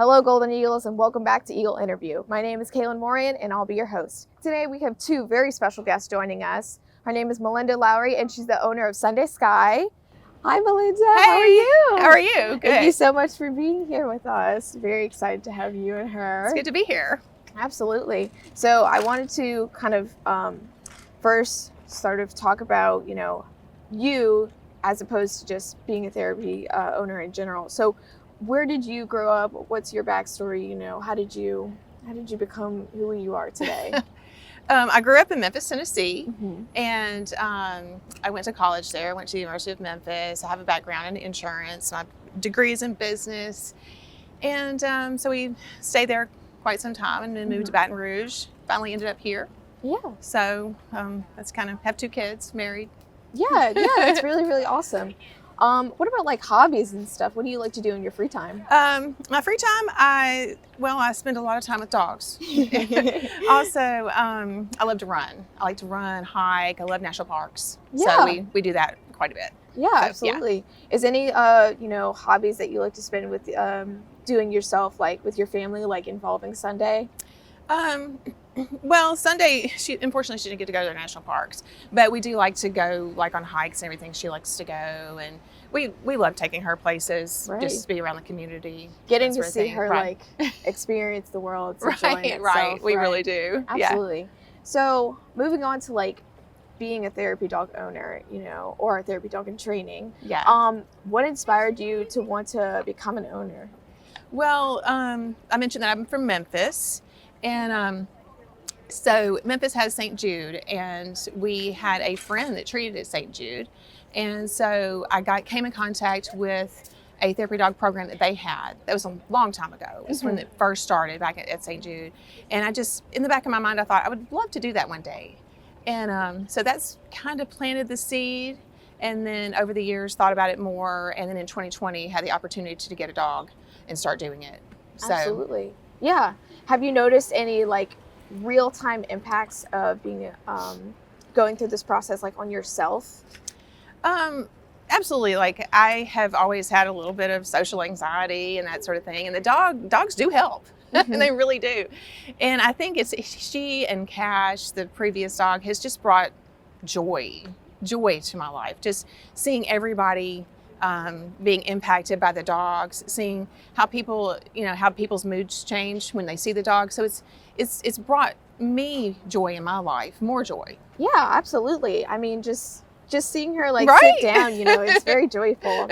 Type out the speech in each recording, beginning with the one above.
Hello, Golden Eagles, and welcome back to Eagle Interview. My name is Kaylon Moran, and I'll be your host. Today, we have two very special guests joining us. Her name is Melinda Lowery, and she's the owner of Sunday Sky. Hi, Melinda. Hey, how are you? How are you? Good. Thank you so much for being here with us. Very excited to have you and her. It's good to be here. Absolutely. So I wanted to kind of first sort of talk about, you as opposed to just being a therapy owner in general. So where did you grow up? What's your backstory? How did you become who you are today? I grew up in Memphis, Tennessee, Mm-hmm. and I went to college there. I went to the University of Memphis. I have a background in insurance. My degree is in business. And so we stayed there quite some time and then moved to Baton Rouge. Finally ended up here. Yeah. So that's kind of, have two kids, married. Yeah, that's really, really awesome. What about like hobbies and stuff? What do you like to do in your free time? My free time, I spend a lot of time with dogs. Also, I love to run. I like to run, hike. I love national parks. Yeah. So we do that quite a bit. Yeah, So, absolutely. Is any hobbies that you like to spend with doing yourself, like with your family, like involving Sunday? Well, Sunday, unfortunately she didn't get to go to the national parks, but we do like to go like on hikes and everything. She likes to go, and we love taking her places, Right. just to be around the community. Getting that to sort of see thing. her Right. like experience the world, it's enjoying Right, itself, right. We really do. Absolutely. So moving on to like being a therapy dog owner, or a therapy dog in training. Yeah. What inspired you to want to become an owner? Well, I mentioned that I'm from Memphis, and so Memphis has St. Jude, and we had a friend that treated at St. Jude, and so I came in contact with a therapy dog program that they had. That was a long time ago. It was when it first started back at St. Jude, and I just, in the back of my mind, I thought I would love to do that one day, and so that's kind of planted the seed. And then over the years, thought about it more, and then in 2020, had the opportunity to get a dog and start doing it. So, Absolutely. Yeah. Have you noticed any like real-time impacts of being going through this process like on yourself? absolutely. Like I have always had a little bit of social anxiety and that sort of thing, and the dogs do help. Mhm. They really do. And I think she and Cash, the previous dog, has just brought joy to my life. Just seeing everybody being impacted by the dogs, seeing how people, how people's moods change when they see the dog. So it's brought me joy in my life, more joy. Yeah, absolutely. I mean, just seeing her like Right? sit down, it's very joyful.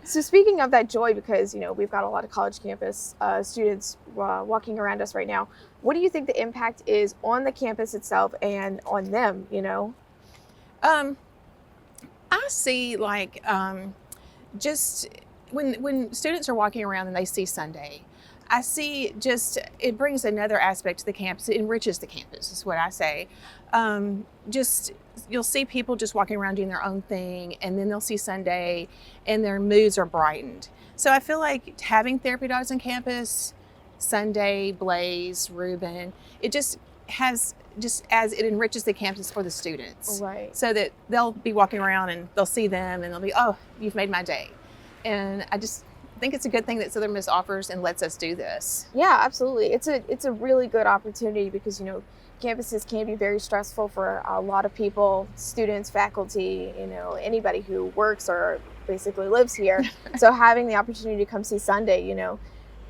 So speaking of that joy, because we've got a lot of college campus students walking around us right now. What do you think the impact is on the campus itself and on them? I see like just when students are walking around and they see Sunday, I see just it brings another aspect to the campus. It enriches the campus, is what I say. Just you'll see people just walking around doing their own thing, and then they'll see Sunday, and their moods are brightened. So I feel like having therapy dogs on campus, Sunday, Blaze, Reuben, it just as it enriches the campus for the students. Right. So that they'll be walking around and they'll see them and they'll be, oh, you've made my day. And I just think it's a good thing that Southern Miss offers and lets us do this. Yeah, absolutely. It's a really good opportunity because campuses can be very stressful for a lot of people, students, faculty, anybody who works or basically lives here. So having the opportunity to come see Sunday,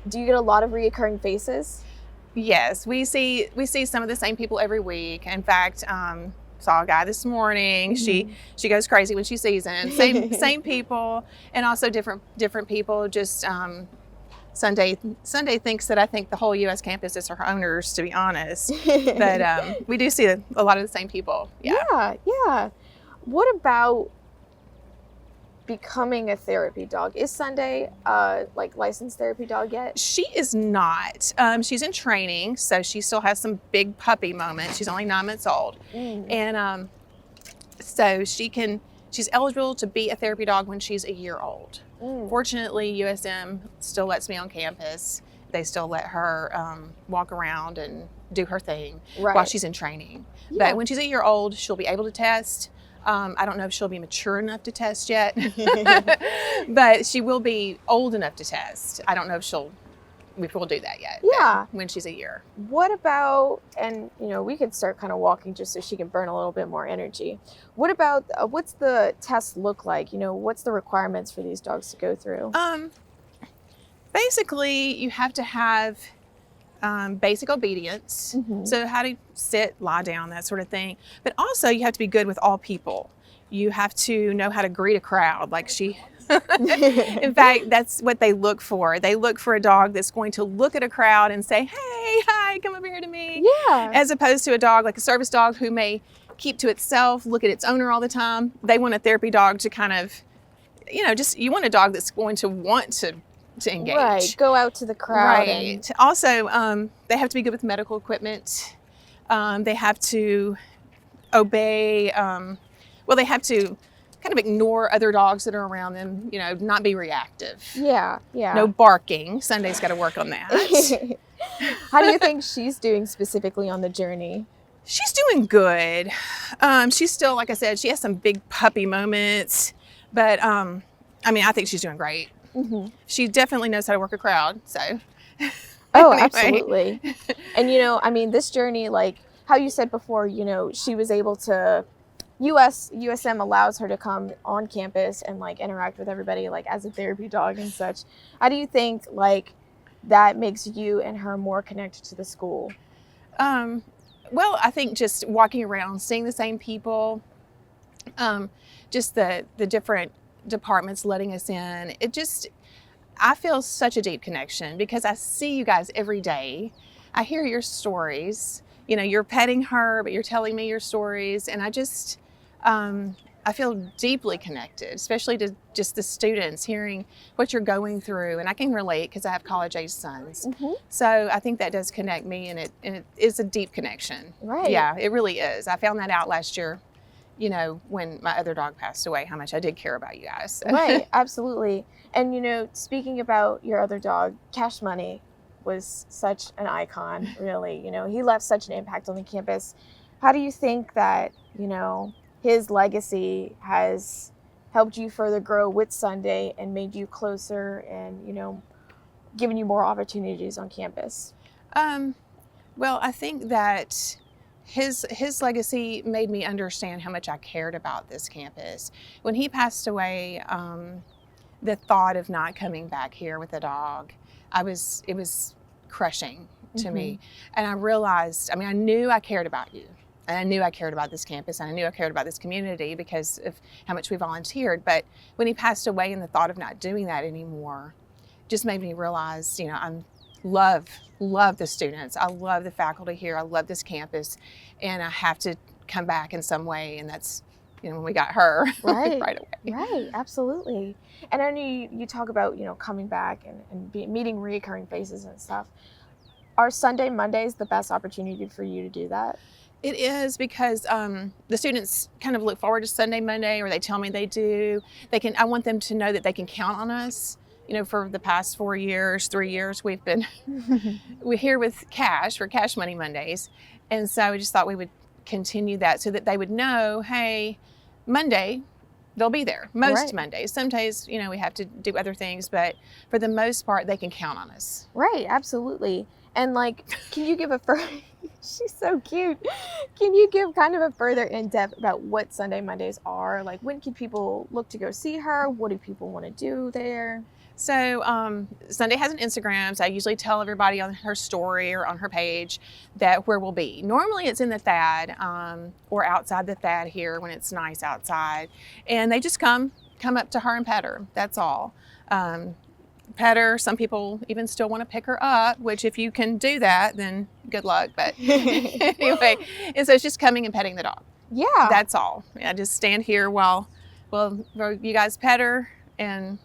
do you get a lot of reoccurring faces? Yes, we see some of the same people every week. In fact, saw a guy this morning. Mm-hmm. She goes crazy when she sees him. Same people, and also different people. Just Sunday thinks that I think the whole U.S. campus is her owners, to be honest. But we do see a lot of the same people. Yeah. What about becoming a therapy dog? Is Sunday like licensed therapy dog yet? She is not. She's in training, so she still has some big puppy moments. She's only 9 months old, and so she's eligible to be a therapy dog when she's a year old. Fortunately, USM still lets me on campus. They still let her walk around and do her thing while she's in training. Yeah. But when she's a year old, she'll be able to test. I don't know if she'll be mature enough to test yet, but she will be old enough to test. I don't know if she'll if we'll do that yet. Yeah. When she's a year. What about, and we could start kind of walking just so she can burn a little bit more energy. What about, what's the test look like? What's the requirements for these dogs to go through? Basically, you have to have basic obedience. Mm-hmm. So how to sit, lie down, that sort of thing. But also you have to be good with all people. You have to know how to greet a crowd like she... In fact, that's what they look for. They look for a dog that's going to look at a crowd and say, hey, hi, come over here to me. Yeah. As opposed to a dog, like a service dog who may keep to itself, look at its owner all the time. They want a therapy dog to kind of, you want a dog that's going to want to engage. Right, go out to the crowd. Right. Also, they have to be good with medical equipment. They have to obey, they have to kind of ignore other dogs that are around them, not be reactive. Yeah. No barking. Sunday's got to work on that. How do you think she's doing specifically on the journey? She's doing good. She's still, like I said, she has some big puppy moments, but I think she's doing great. Mm-hmm. She definitely knows how to work a crowd, so. Oh, anyway. Absolutely. And, this journey, like how you said before, she was able to, USM allows her to come on campus and like interact with everybody like as a therapy dog and such. How do you think like that makes you and her more connected to the school? I think just walking around, seeing the same people, just the different departments letting us in, I feel such a deep connection because I see you guys every day. I hear your stories. You're petting her, but you're telling me your stories, and I feel deeply connected, especially to just the students, hearing what you're going through. And I can relate because I have college-age sons. Mm-hmm. So I think that does connect me, and it is a deep connection. Right. Yeah, it really is. I found that out last year, when my other dog passed away, how much I did care about you guys. So. Right, absolutely. And, speaking about your other dog, Cash Money was such an icon, really. He left such an impact on the campus. How do you think that, his legacy has helped you further grow with Sunday and made you closer and, given you more opportunities on campus? I think that his legacy made me understand how much I cared about this campus. When he passed away, the thought of not coming back here with a dog, it was crushing to Mm-hmm. me. And I realized, I knew I cared about you. And I knew I cared about this campus, and I knew I cared about this community because of how much we volunteered. But when he passed away and the thought of not doing that anymore just made me realize, I love the students. I love the faculty here. I love this campus. And I have to come back in some way. And that's, when we got her right away. Right, absolutely. And I know you talk about, coming back and meeting reoccurring faces and stuff. Are Sunday, Mondays the best opportunity for you to do that? It is because the students kind of look forward to Sunday, Monday, or they tell me they do. I want them to know that they can count on us. For the past 3 years, we've been we're here with Cash for Cash Money Mondays. And so we just thought we would continue that so that they would know, hey, Monday, they'll be there. Most Right. Mondays. Some days, we have to do other things, but for the most part, they can count on us. Right, absolutely. And can you give she's so cute. Can you give kind of a further in-depth about what Sunday Mondays are? Like, when can people look to go see her? What do people want to do there? So Sunday has an Instagram, so I usually tell everybody on her story or on her page that where we'll be. Normally it's in the THAD or outside the THAD here when it's nice outside. And they just come up to her and pet her. That's all. Pet her. Some people even still want to pick her up, which if you can do that, then good luck. But anyway, and so it's just coming and petting the dog. Yeah. That's all. I just stand here while you guys pet her, and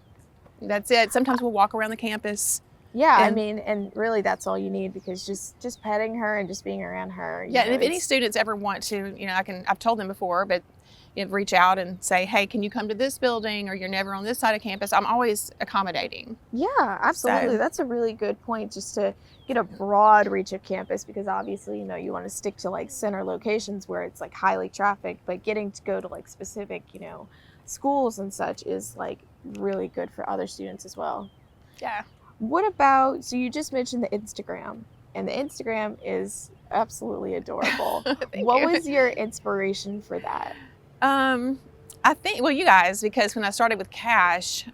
that's it. Sometimes we'll walk around the campus. Yeah, and really that's all you need, because just petting her and just being around her. Yeah, and if any students ever want to, I've told them before, but reach out and say, hey, can you come to this building, or you're never on this side of campus? I'm always accommodating. Yeah, absolutely. So, that's a really good point, just to get a broad reach of campus, because obviously, you want to stick to center locations where it's highly trafficked, but getting to go to specific, schools and such is really good for other students as well. Yeah. What about, so you just mentioned the Instagram, and the Instagram is absolutely adorable. What you. was your inspiration for that? I think, well, you guys, because when I started with Cash,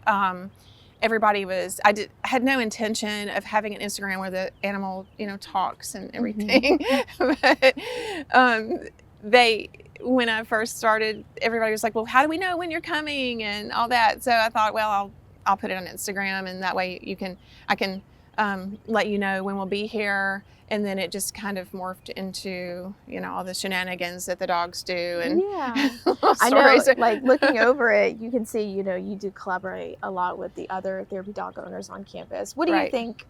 everybody I had no intention of having an Instagram where the animal, talks and everything. But when I first started, everybody was like, well, how do we know when you're coming and all that? So I thought, well, I'll put it on Instagram, and that way I can let you know when we'll be here. And then it just kind of morphed into, all the shenanigans that the dogs do. And Yeah. I know, like looking over it, you can see, you do collaborate a lot with the other therapy dog owners on campus. What do you think,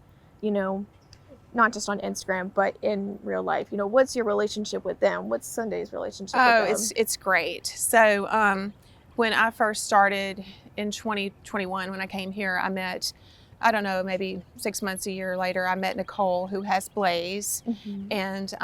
not just on Instagram, but in real life, what's your relationship with them? What's Sunday's relationship with them? It's great. So when I first started in 2021, when I came here, I met, I don't know, maybe 6 months, a year later, I met Nicole, who has Blaze. And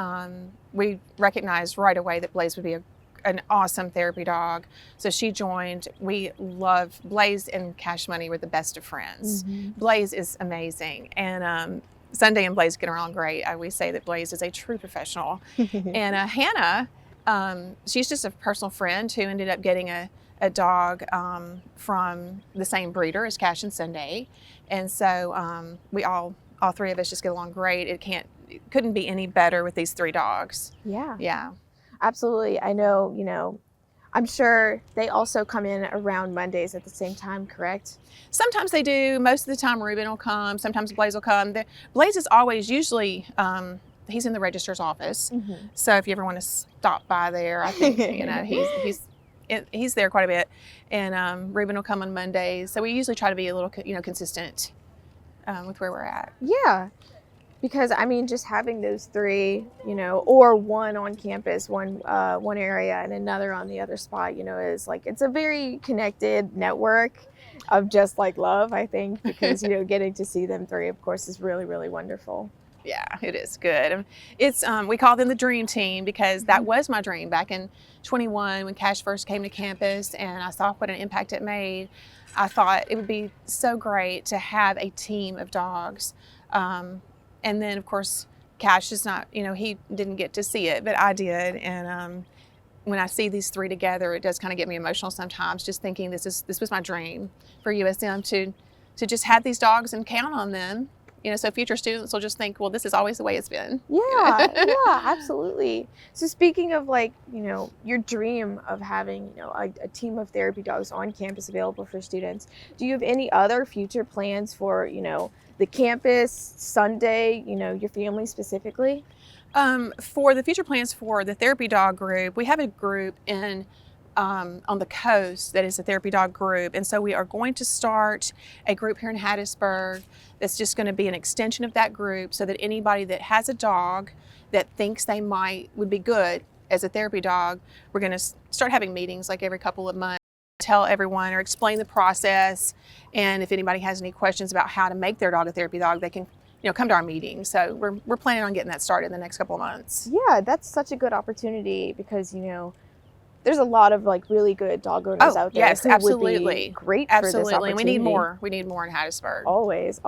we recognized right away that Blaze would be an awesome therapy dog. So she joined. We love Blaze, and Cash Money were the best of friends. Blaze is amazing. And Sunday and Blaze get along great. I always say that Blaze is a true professional. And Hannah, she's just a personal friend who ended up getting a dog from the same breeder as Cash and Sunday. And so we all three of us just get along great. It couldn't be any better with these 3 dogs. Yeah. Absolutely. I know, I'm sure they also come in around Mondays at the same time, correct? Sometimes they do. Most of the time Ruben will come. Sometimes Blaze will come. Blaze is always usually, he's in the registrar's office. So if you ever want to stop by there, I think, he's there quite a bit. And Ruben will come on Mondays. So we usually try to be a little, consistent with where we're at. Yeah. Because just having those 3, or one on campus, one area and another on the other spot, is like, it's a very connected network of just like love, I think, because, getting to see them 3, of course, is really, really wonderful. Yeah, it is good. It's we call them the dream team, because that was my dream back in 21 when Cash first came to campus, and I saw what an impact it made. I thought it would be so great to have a team of dogs. And then, of course, Cash is not, he didn't get to see it, but I did. And when I see these 3 together, it does kind of get me emotional sometimes, just thinking this was my dream for USM to just have these dogs and count on them. So future students will just think, well, this is always the way it's been. Yeah, absolutely. So speaking of your dream of having, a team of therapy dogs on campus available for students, do you have any other future plans for, the campus, Sunday, your family specifically? For the future plans for the therapy dog group, we have a group on the coast that is a therapy dog group. And so we are going to start a group here in Hattiesburg that's just going to be an extension of that group, so that anybody that has a dog that thinks they would be good as a therapy dog, we're going to start having meetings like every couple of months, tell everyone or explain the process. And if anybody has any questions about how to make their dog a therapy dog, they can come to our meeting. So we're planning on getting that started in the next couple of months. Yeah, that's such a good opportunity, because there's a lot of really good dog owners out there. Yes, absolutely. Would be great absolutely. For this opportunity. We need more. We need more in Hattiesburg. Always.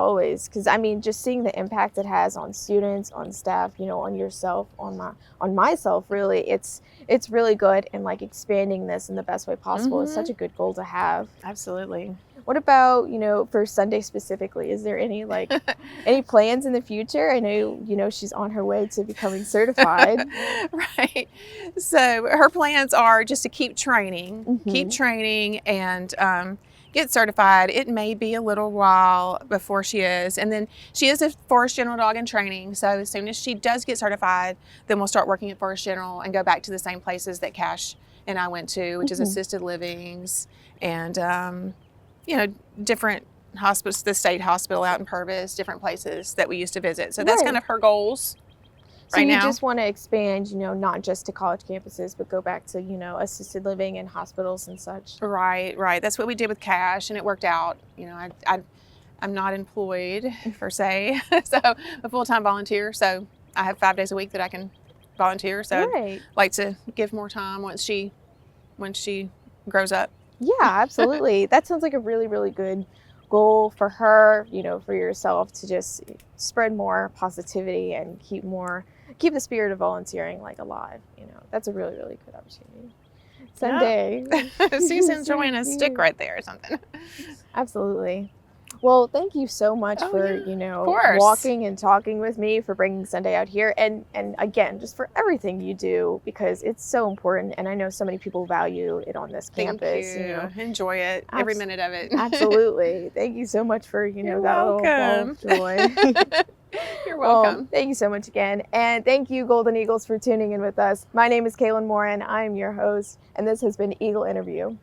Because just seeing the impact it has on students, on staff, on yourself, on myself, really, it's really good. And expanding this in the best way possible is such a good goal to have. Absolutely. What about, for Sunday specifically? Is there any any plans in the future? I know, she's on her way to becoming certified. Right. So her plans are just to keep training, and get certified. It may be a little while before she is. And then she is a Forest General dog in training. So as soon as she does get certified, then we'll start working at Forest General and go back to the same places that Cash and I went to, which is assisted livings and, different hospitals, the state hospital out in Purvis, different places that we used to visit. So that's kind of her goals. So you just want to expand, not just to college campuses, but go back to, assisted living and hospitals and such. Right. That's what we did with Cash, and it worked out. I'm not employed per se, so a full-time volunteer. So I have 5 days a week that I can volunteer. So I'd like to give more time once she grows up. Yeah, absolutely. That sounds like a really, really good goal for her, you know, for yourself to just spread more positivity and keep the spirit of volunteering like alive. You know, that's a really, really good opportunity. Someday. She's enjoying a stick right there or something. Absolutely. Well, thank you so much for, you know, walking and talking with me, for bringing Sunday out here, and again, just for everything you do, because it's so important, and I know so many people value it on this campus. Thank you. You know. Enjoy it, every minute of it. Absolutely. Thank you so much for, you know, You're that little ball of joy. You're welcome. Well, thank you so much again, and thank you, Golden Eagles, for tuning in with us. My name is Kaylon Moran. I am your host, and this has been Eagle Interview.